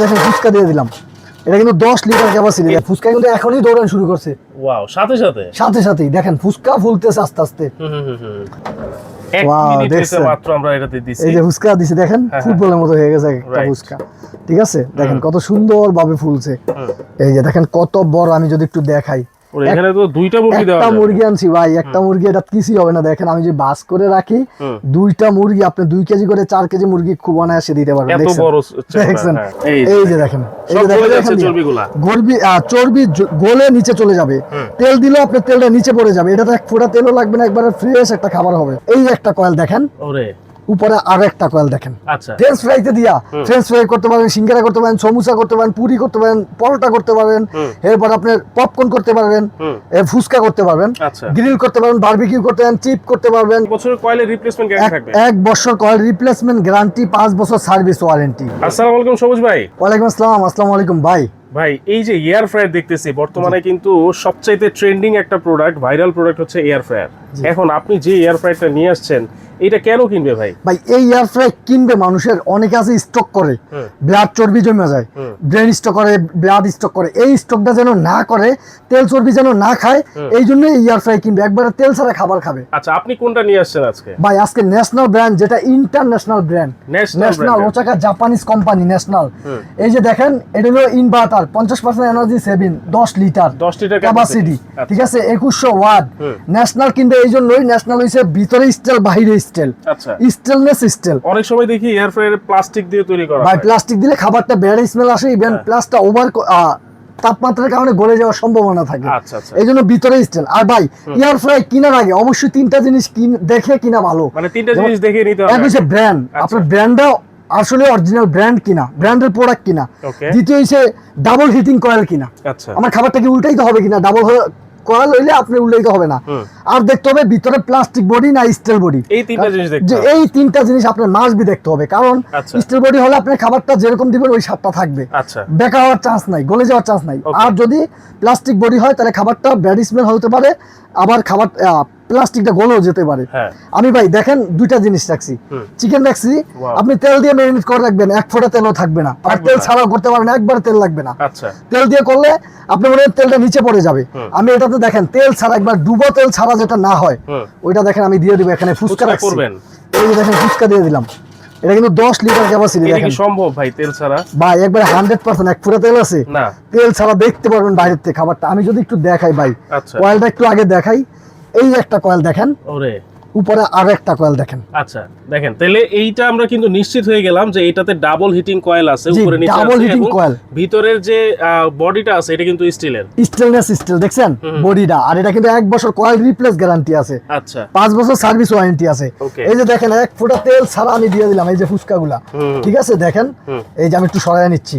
দেখেন ফুচকা দিয়ে দিলাম। এটা কিন্তু 10 লিটার ক্যাপাসিটি। ফুচকা কিন্তু এখনই দৌড়ানো শুরু করছে। ওয়াও, সাথে সাথেই দেখেন ফুচকা ফুলতেছে আস্তে আস্তে। এক মিনিট হইছে মাত্র আমরা এটাতে দিছি। এই যে ফুচকা দিছি দেখেন ফুটবলের মতো হয়ে গেছে একটা ফুচকা। ঠিক আছে, দেখেন কত সুন্দর ভাবে ফুলছে। এই যে দেখেন কত বড়, আমি যদি একটু দেখাই, এখানে তো দুইটা মুরগি দেওয়া আছে। একটা মুরগি আনছি ভাই, একটা মুরগি, এটা কিছুই হবে না। দেখেন আমি যে বাস করে রাখি, দুইটা মুরগি আপনি 2 কেজি করে 4 কেজি মুরগি খুব অনায়াসে দিতে পারবেন। এত বড় দেখছেন, এই যে দেখেন, এই যে দেখেন চর্বি গলে নিচে চলে যাবে। তেল দিলে আপনার তেলটা নিচে পড়ে যাবে। এটা তো এক ফোঁটা তেলও লাগবে না, একবারে ফ্রেশ একটা খাবার হবে। এই একটা কয়েল দেখেন, ওরে উপরে আরো একটা কয়েল দেখেন। আচ্ছা, ফ্রেঞ্চ ফ্রাইতে দিয়া ফ্রেঞ্চ ফ্রাই করতে পারবেন, সিঙ্গারা করতে পারেন, সমুসা করতে পারেন, পুরি করতে পারেন, পরোটা করতে পারবেন, এরপর আপনি পপকর্ন করতে পারবেন, ফুচকা করতে পারবেন, গ্রিল করতে পারবেন, বারবিকিউ করতে পারেন, চিপ করতে পারবেন। বছরের কয়েলের রিপ্লেসমেন্ট গ্যারান্টি থাকবে। 1 বছর কয়েল রিপ্লেসমেন্ট গ্যারান্টি, 5 বছর সার্ভিস ওয়ারেন্টি। আসসালামু আলাইকুম সবুজ ভাই। ওয়ালাইকুম আসসালাম। আসসালামু আলাইকুম ভাই। ভাই, এই যে এয়ার ফ্রায়ার দেখতেছি বর্তমানে কিন্তু সবচাইতে ট্রেন্ডিং একটা প্রোডাক্ট, ভাইরাল প্রোডাক্ট হচ্ছে এয়ার ফ্রায়ার। এখন আপনি যে এয়ার ফ্রায়ারটা নিয়ে আসছেন, এটা কেন কিনবে ভাই? ভাই এই এয়ার ফ্রাই কিনবে মানুষের অনেকে আছে স্টক করে, ব্লাড চর্বি জমে যায়, ব্রেন স্টক করে, ব্লাড স্টক করে। এই স্টকটা যেন না করে, তেল চর্বি যেন না খায়, এই জন্য এয়ার ফ্রাই কিনবে, একবারে তেল ছাড়া খাবার খাবে। আচ্ছা, আপনি কোনটা নিয়ে আসছেন আজকে? ভাই আজকে ন্যাশনাল ব্র্যান্ড, যেটা international brand, national Osaka Japanese company national. এই যে দেখেন, এটা হলো inverter, 50% energy saving, 10 litre capacity. ঠিক আছে, 2100 ওয়াট। ন্যাশনাল কিনবে এই জন্যই, ন্যাশনাল হইছে ভিতরে স্টিল বাইরে স্টিল। আচ্ছা, স্টেনলেস স্টিল। অনেক সময় দেখি এয়ার ফ্রায়ারে প্লাস্টিক দিয়ে তৈরি করা হয়। ভাই প্লাস্টিক দিলে খাবারটা ব্যাড স্মেল আসে, ইভেন প্লাসটা ওভার তাপমাত্রার কারণে গলে যাওয়ার সম্ভাবনা থাকে। এই জন্য ভিতরে স্টিল। আর ভাই এয়ার ফ্রাই কেনার আগে অবশ্যই 3টা জিনিস দেখে কিনা ভালো। মানে 3টা জিনিস দেখে নিতে হবে। এক হচ্ছে ব্র্যান্ড, আপনার ব্র্যান্ডটা আসলে অরিজিনাল ব্র্যান্ড কিনা, ব্র্যান্ডের প্রোডাক্ট কিনা। দ্বিতীয় হচ্ছে ডাবল হিটিং কয়েল কিনা, আমার খাবারটাকে উল্টাইতে হবে কিনা, ডাবল কয়েল হইলে আপনি উল্টাইতে হবে না। আর দেখতে হবে ভিতরে প্লাস্টিক বডি না স্টিল বডি। এই 3টা জিনিস দেখতে হবে। এই 3টা জিনিস আপনার মাস্ট বি দেখতে হবে, কারণ স্টিল বডি হলে আপনার খাবারটা যেরকম দিবেন ওই স্বাদটা থাকবে, বেকার হওয়ার চান্স নাই, গলে যাওয়ার চান্স নাই। আর যদি প্লাস্টিক বডি হয় তাহলে খাবারটা ব্যাড স্মেল হতে পারে, আবার খাবার প্লাস্টিকটা গলেও যেতে পারে। আমি ভাই দেখেন 2টা জিনিস রাখছি। চিকেন রাখছি, আপনি তেল দিয়ে ম্যারিনেট করে রাখবেন, 1 ফোঁটা তেলও থাকবে না। আর তেল ছাড়াও করতে পারবেন, একবার তেল লাগবে না। তেল দিয়ে করলে আপনি মনে হয় তেলটা নিচে পড়ে যাবে। আমি এটাতে দেখেন তেল ছাড়া, একবার ডুবো তেল ছাড়া যেটা না হয় ওইটা দেখেন আমি দিয়ে দিব। এখানে ফুচকা রাখছি, এই যে দেখেন ফুচকা দিয়ে দিলাম। এটা কিন্তু 10 লিটার ক্যাপাসিটি। এটা কি সম্ভব ভাই তেল ছাড়া? ভাই একবার 100% 1 ফোঁটা তেল আছে না, তেল ছাড়া দেখতে পারবেন বাইরের থেকে খাবারটা। আমি যদি একটু দেখাই ভাই, কয়েলটা একটু আগে দেখাই। এই একটা কয়েল দেখেন, ওরে উপরে আরো একটা কয়েল দেখেন। আচ্ছা দেখেন, তাহলে এইটা আমরা কিন্তু নিশ্চিত হয়ে গেলাম যে এটাতে ডাবল হিটিং কয়েল আছে, উপরে নিচে ডাবল হিটিং কয়েল। ভিতরের যে বডিটা আছে এটা কিন্তু স্টিলের, স্টেনলেস স্টিল। দেখছেন বডিটা। আর এটা কিন্তু 1 বছর কয়েল রিপ্লেস গ্যারান্টি আছে। আচ্ছা, 5 বছর সার্ভিস ওয়ারেন্টি আছে। এই যে দেখেন 1 ফোঁটা তেল ছাড়া আমি দিয়ে দিলাম এই যে ফুচকাগুলা। ঠিক আছে, দেখেন এই যে আমি একটু সরায় নিচ্ছি,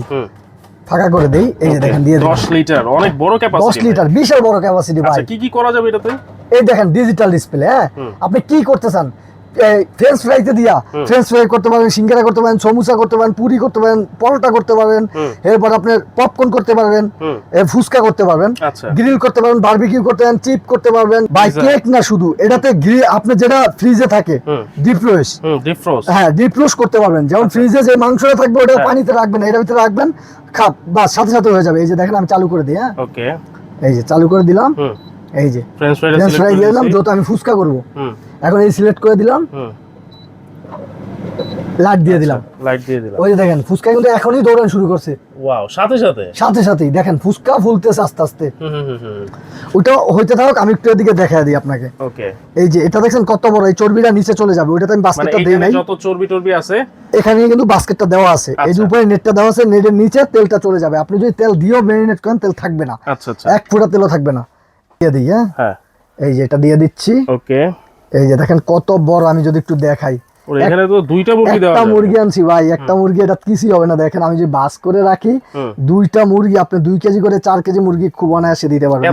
ফাঁকা করে দেই। এই যে দেখেন দিয়ে 10 লিটার, অনেক বড় ক্যাপাসিটি। 10 লিটার বিশাল বড় ক্যাপাসিটি ভাই। আচ্ছা, কি করা যাবে এটাতে? এই দেখেন ডিজিটাল ডিসপ্লে। হ্যাঁ, আপনি কি করতে চান? ফ্রেঞ্চ ফ্রাইতে দিয়া ফ্রেঞ্চ ফ্রাই করতে পারবেন, সিঙ্গারা করতে পারেন, সমুসা করতে পারেন, পুরি করতে পারেন, পরোটা করতে পারবেন, এরপর আপনি পপকর্ন করতে পারবেন, ফুচকা করতে পারবেন, গ্রিল করতে পারবেন, বারবিকিউ করতে পারেন, চিপ করতে পারবেন। ভাই কেক না শুধু, এটাতে আপনি যেটা ফ্রিজে থাকে ডিপ রোস্ট, হ্যাঁ ডিপ রোস্ট করতে পারবেন। যেমন ফ্রিজে যে মাংসটা থাকবে ওটা পানিতে রাখবেন, এটার ভিতরে রাখবেন, খাপ বাস সাথে সাথে হয়ে যাবে। এই যে দেখেন আমি চালু করে দিই। হ্যাঁ, ওকে, এই যে চালু করে দিলাম। এই যে ফ্রেঞ্চ ফ্রাই দিয়ে দিলাম, যেহেতু আমি ফুচকা করবো এখন এই সিলেক্ট করে দিলাম, লাইট দিয়ে দিলাম। ওই যে দেখেন ফুচকা কিন্তু এখনই দৌড়ানো শুরু করছে। ওয়াও, সাথেই দেখেন ফুচকা ফুলতেছে আস্তে আস্তে। ওটা হইতে থাকুক, আমি একটু এদিকে দেখাই দিই আপনাকে। ওকে, এই যে এটা দেখছেন কত বড়, এই চর্বিটা নিচে চলে যাবে। ওইটাতে আমি বাস্কেটটা দেই নাই, যত চর্বি টর্বি আছে এখানে কিন্তু বাস্কেটটা দেওয়া আছে। এই যে উপরে নেটটা দেওয়া আছে, নেটের নিচে তেলটা চলে যাবে। আপনি যদি তেল দিয়েও ম্যারিনেট করেন তেল থাকবে না। আচ্ছা, 1 ফোঁটা তেলও থাকবে না। দিয়ে দিই। হ্যাঁ, এই যে এটা দিয়ে দিচ্ছি। ওকে, এই যে দেখেন কত বড়, আমি যদি একটু দেখাই, এখানে তো 2টা মুরগি দেওয়া আছে। একটা মুরগি আনছি ভাই, একটা মুরগি, এটা কিছুই হবে না। দেখেন আমি যে বাস করে রাখি, 2টা মুরগি আপনি 2 কেজি করে 4 কেজি মুরগি খুব অনায়াসে দিতে পারবেন।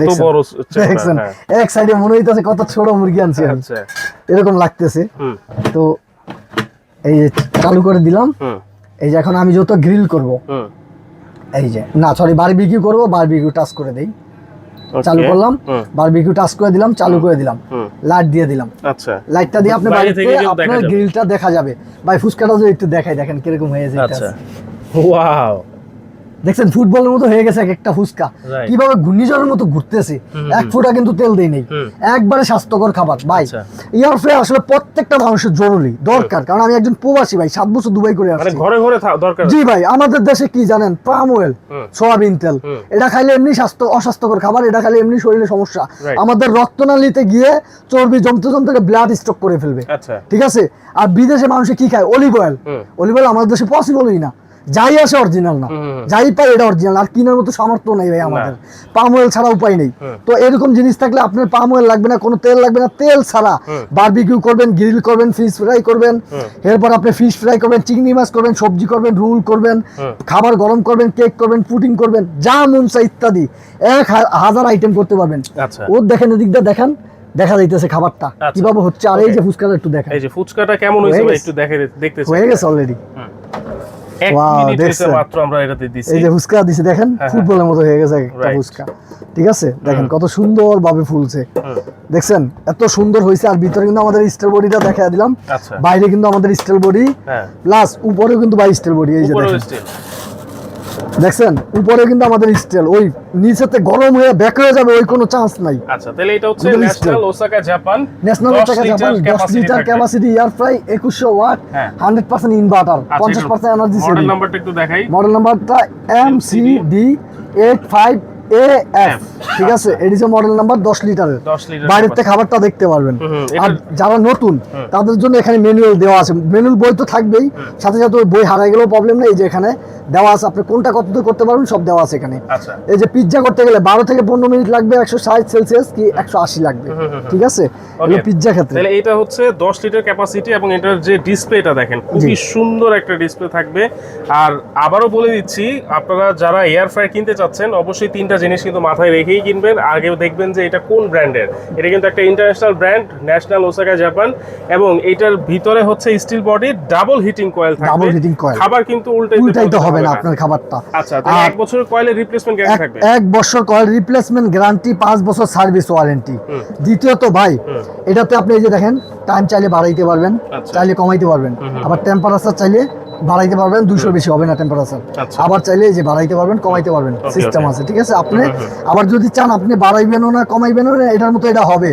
দেখছেন এক সাইডে মনে হইতেছে কত ছোট মুরগি আনছি, এরকম লাগতেছে। তো এই যে চালু করে দিলাম। এই যে এখন আমি যত গ্রিল করব, এই যে না সরি বারবিকিউ করব, বারবিকিউ টাচ করে দেই। চালু করলাম, বারবিকিউ টাচ করে দিলাম, চালু করে দিলাম, লাইট দিয়ে দিলাম। আচ্ছা, লাইটটা দিয়ে আপনি বাইরে থেকে আপনার গ্রিলটা দেখা যাবে। ভাই ফুচকাটা যদি একটু দেখাই, দেখেন কিরকম হয়েছে। আচ্ছা, ওয়াও, দেখছেন ফুটবলের মতো হয়ে গেছে এক একটা ফুচকা, কিভাবে ঘূর্ণিঝড়ের মতো ঘুরতেছে, এক ফোঁটা কিন্তু তেল দেই নেই, একবারে স্বাস্থ্যকর খাবার ভাই। এয়ার ফ্রায়ার আসলে প্রত্যেকটা মানুষের জরুরি দরকার, কারণ আমি একজন প্রবাসী ভাই, 7 বছর দুবাই করে আসছি, ঘরে ঘরে দরকার। জি ভাই, আমাদের দেশে কি জানেন, পাম অয়েল, সয়াবিন তেল, এটা খাইলে এমনি অস্বাস্থ্যকর খাবার, এটা খাইলে এমনি শরীরে সমস্যা, আমাদের রক্তনালীতে গিয়ে চর্বি জমতে জমতে ব্লাড স্ট্রোক করে ফেলবে, ঠিক আছে। আর বিদেশে মানুষে কি খায়, অলিভ অয়েল, অলিভ অয়েল আমাদের দেশে পসিবলই না, যাই আসে অরিজিনাল না, যাই পাই এটা অরিজিনাল, আর কেনার মতো সামর্থ্য নেই ভাই আমাদের, পাম অয়েল ছাড়া উপায় নেই। তো এরকম জিনিস থাকলে আপনার পাম অয়েল লাগবে না, কোনো তেল লাগবে না, তেল ছাড়া বারবিকিউ করবেন, গ্রিল করবেন, ফিশ ফ্রাই করবেন, এরপর আপনি ফিশ ফ্রাই করবেন, চিংড়ি মাছ করবেন, সবজি করবেন, রোল করবেন, খাবার গরম করবেন, কেক করবেন, পুডিং করবেন, যা মন চাই ইত্যাদি 1000 আইটেম করতে পারবেন। ও দেখেন এদিকটা দেখেন, দেখা যাইতেছে খাবারটা কিভাবে হচ্ছে। আর এই যে ফুচকাটা একটু দেখেন, এই যে ফুচকাটা কেমন হয়েছে ভাই একটু দেখতেছি, হয়ে গেছে অলরেডি, ফুটবলের মতো হয়ে গেছে একটা ফুচকা, ঠিক আছে। দেখেন কত সুন্দর ভাবে ফুলছে, দেখছেন এত সুন্দর হয়েছে। আর ভিতরে কিন্তু আমাদের স্টিল বডিটা দেখা দিলাম, বাইরে কিন্তু আমাদের স্টিল বডি, প্লাস উপরেও কিন্তু বাই স্টিল বডি, এই যে দেখছেন উপরে কিন্তু আমাদের স্টিল, ওই নিচেতে গরম হয়ে ব্যাক হয়ে যাবে ওই কোনো চান্স নাই। আচ্ছা তাহলে এটা হচ্ছে National Osaka Japan, 10 litre capacity air fry, 2100 watt, 100% inverter, 50% energy saving. Model নাম্বারটা একটু দেখাই, মডেল নাম্বারটা MCD85AF, ঠিক আছে। এডিসি মডেল নাম্বার 10 লিটারের, বাইরের থেকে খাবারটা দেখতে পারবেন। আর যারা নতুন তাদের জন্য এখানে ম্যানুয়াল দেওয়া আছে, ম্যানুয়াল বই তো থাকবেই, সাথে সাথে ওই বই হারাই গেলেও প্রবলেম নেই, এই যে এখানে দেওয়া আছে, আপনি কোনটা কতদূর করতে পারবেন সব দেওয়া আছে এখানে। এই যে পিৎজা করতে গেলে 12 থেকে 15 মিনিট লাগবে, 160 সেলসিয়াস কি 180 লাগবে, ঠিক আছে। এই পিৎজা ক্ষেত্রে তাহলে এটা হচ্ছে 10 লিটার ক্যাপাসিটি, এবং এটার যে ডিসপ্লেটা দেখেন খুবই সুন্দর একটা ডিসপ্লে থাকবে। আর আবারও বলে দিচ্ছি, আপনারা যারা এয়ার ফ্রায়ার কিনতে চাচ্ছেন অবশ্যই 3টা জিনিস কিন্তু মাথায় রেখেই কিনবেন। আগে দেখবেন যে এটা কোন ব্র্যান্ডের, এটা কিন্তু একটা international brand, National Osaka Japan, এবং এটার ভিতরে হচ্ছে steel body, double heating coil থাকবে, ডাবল হিটিং কয়েল, খাবার কিন্তু উল্টাইতে হবে না আপনার খাবারটা। আচ্ছা তাহলে 1 বছরের কয়েলের রিপ্লেসমেন্ট গ্যারান্টি থাকবে, 1 বছর কয়েল রিপ্লেসমেন্ট গ্যারান্টি, 5 বছর সার্ভিস ওয়ারেন্টি। দ্বিতীয়ত ভাই এটাতে আপনি এই যে দেখেন টাইম চাইলে বাড়াইতে পারবেন, চাইলে কমাইতে পারবেন, আবার টেম্পারেচার চাইলে বাড়াইতে পারবেন, 200 বেশি হবে না টেম্পারেচার, আবার চাইলে যে বাড়াইতে পারবেন কমাইতে পারবেন, সিস্টেম আছে, ঠিক আছে। আপনি আবার যদি চান আপনি বাড়াইবেনও না কমাইবেনও না, এটার মতো এটা হবে,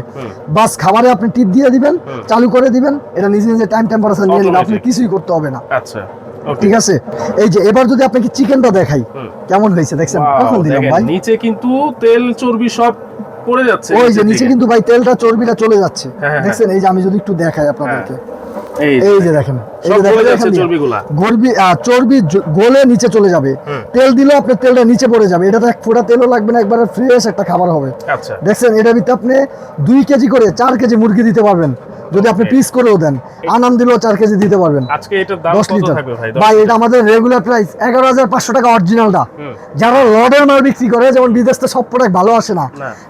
বাস খাবারে আপনি টিপ দিয়ে দিবেন, চালু করে দিবেন, এটা নিজে নিজে টাইম টেম্পারেচার নিয়ে নেবে, আপনি কিছুই করতে হবে না। আচ্ছা ঠিক আছে। এই যে এবার যদি আপনাকে চিকেনটা দেখাই কেমন হয়েছে, দেখছেন কখন দিলাম ভাই, নিচে কিন্তু তেল চর্বি সব পড়ে যাচ্ছে, ওই যে নিচে কিন্তু ভাই তেলটা চর্বিটা চলে যাচ্ছে, দেখছেন। এই যে আমি যদি একটু দেখাই আপনাদেরকে, এই যে দেখেন, এই যে দেখেন চর্বি গলে নিচে চলে যাবে, তেল দিলে আপনার তেলটা নিচে পড়ে যাবে, এটা তো 1 ফোঁটা তেলও লাগবে না, একবারে ফ্রেশ একটা খাবার হবে। দেখছেন এটার ভিতরে আপনি 2 কেজি করে 4 কেজি মুরগি দিতে পারবেন, যদি আপনি পিস করেও দেন, আনাম দিলেও 4 কেজি দিতে পারবেন। আজকে এটার দাম কত থাকবে ভাই? ভাই এটা আমাদের রেগুলার প্রাইস 11500 টাকা অরিজিনালটা। যারা লডের মাল বিক্রি করে, যেমন বিদেশে সব প্রোডাক্ট ভালো আসে না,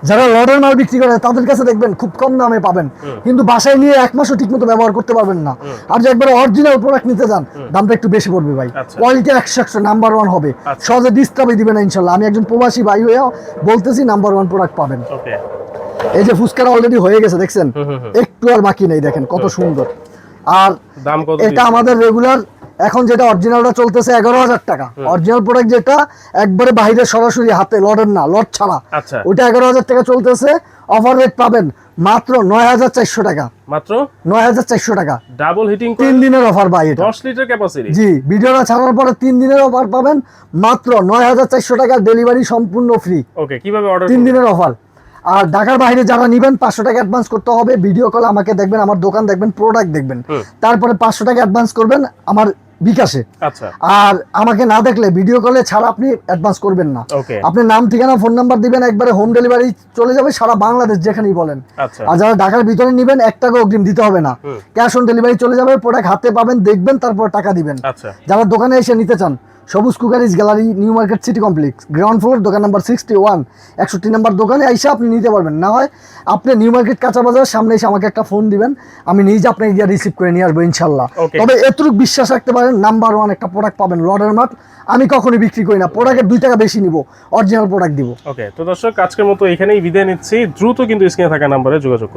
যারা লডের মাল বিক্রি করে তাদের কাছে দেখবেন খুব কম দামে পাবেন, কিন্তু বাসায় নিয়ে 1 মাসও ঠিকমতো ব্যবহার করতে পারবেন না। আর যে একবার অরিজিনাল প্রোডাক্ট নিতে যান দামটা একটু বেশি পড়বে ভাই, কোয়ালিটি 100 নাম্বার 1 হবে, সহজে ডিস্টার্বই দিবে না ইনশাআল্লাহ। আমি একজন প্রবাসী ভাই হয়ে বলতেছি নাম্বার 1 প্রোডাক্ট পাবেন। এই যে ফুচকাটা অলরেডি হয়ে গেছে, দেখছেন একটু আর বাকি নেই, দেখেন কত সুন্দর। আর দাম কত? এটা আমাদের রেগুলার এখন যেটা অরিজিনালটা চলতেছে 11000 টাকা, অরিজিনাল প্রোডাক্ট যেটা একবারে বাইরে সরাসরি হাতে লডের না, লড ছাড়া, ওটা 11000 টাকা চলতেছে। অফার রেট পাবেন মাত্র 9400 টাকা, মাত্র 9400 টাকা, ডাবল হিটিং 3 দিনের অফার ভাই, এটা 10 লিটার ক্যাপাসিটি। জি, ভিডিওটা ছাড়ার পরে 3 দিনের অফার পাবেন মাত্র 9400 টাকা, ডেলিভারি সম্পূর্ণ ফ্রি। ওকে, কিভাবে অর্ডার? 3 দিনের অফার। আর ঢাকার বাইরে যারা নেবেন 500 টাকা অ্যাডভান্স করতে হবে, ভিডিও কল আমাকে দেখবেন, আমার দোকান দেখবেন, প্রোডাক্ট দেখবেন, তারপরে 500 টাকা অ্যাডভান্স করবেন আমার বিকাশে। আচ্ছা, আর আমাকে না দেখলে ভিডিও কলে ছাড়া আপনি অ্যাডভান্স করবেন না। আপনি নাম, ঠিকানা, ফোন নাম্বার দিবেন, একবারে হোম ডেলিভারি চলে যাবে সারা বাংলাদেশ যেখানেই বলেন। আর যারা ঢাকার ভিতরে নেবেন 1 টাকা অগ্রিম দিতে হবে না, ক্যাশ অন ডেলিভারি চলে যাবে, প্রোডাক্ট হাতে পাবেন, দেখবেন, তারপর টাকা দিবেন। যারা দোকানে এসে নিতে চান, সবুজ cookeries gallery, new market city complex, ground floor, দোকান নাম্বার 61, 61 নাম্বার দোকানে এসে আপনি নিতে পারবেন। না হয় আপনি নিউ মার্কেট কাঁচা বাজার সামনে এসে আমাকে একটা ফোন দিবেন, আমি নিজে আপনাকে গিয়ে রিসিভ করে নিয়ে আসবো ইনশাল্লাহ। তবে এতটুকু বিশ্বাস রাখতে পারেন, নাম্বার 1 একটা প্রোডাক্ট পাবেন, লডের মাঠ। আমি কখনোই বিক্রি করি না, প্রোডাক্টের 2 টাকা বেশি নিব, অরিজিনাল প্রোডাক্ট দিব। ওকে, তো দর্শক আজকের মতো এখানেই বিদায় নিচ্ছি। দ্রুত কিন্তু স্ক্রিনে থাকা নাম্বারে যোগাযোগ